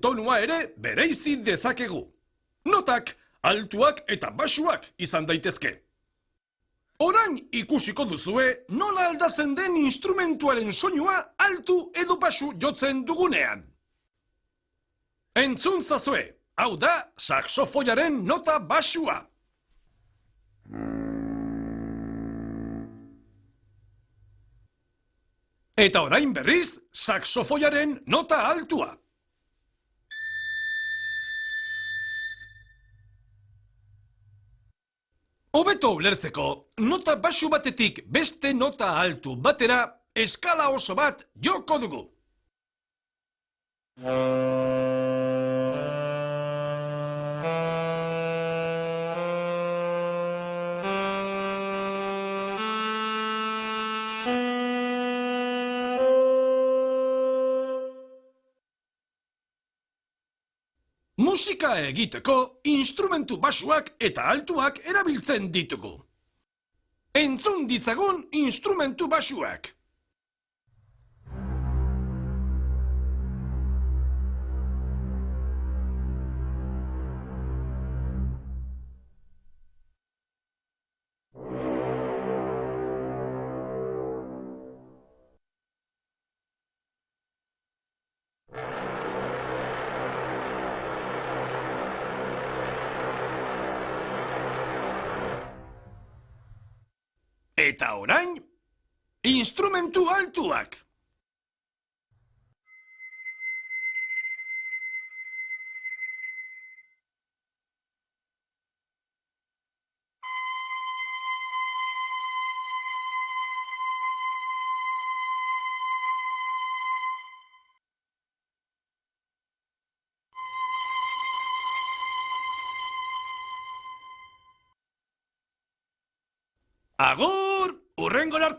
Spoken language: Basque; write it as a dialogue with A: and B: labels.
A: tonua ere bereizi dezakegu. Notak altuak eta baxuak izan daitezke. Orain ikusiko duzue nola aldatzen den instrumentuaren soinua altu edo baxu jotzen dugunean. Entzun zazue, hau da saxofoiaren nota baxua. Eta orain berriz, saxofoiaren nota altua. Hobeto ulertzeko, nota baxu batetik beste nota altu batera, eskala oso bat joko dugu. Musika egiteko, instrumentu baxuak eta altuak erabiltzen ditugu. Entzun ditzagun instrumentu baxuak. Eta orain, instrumentu altuak. Agur, hurrengora arte.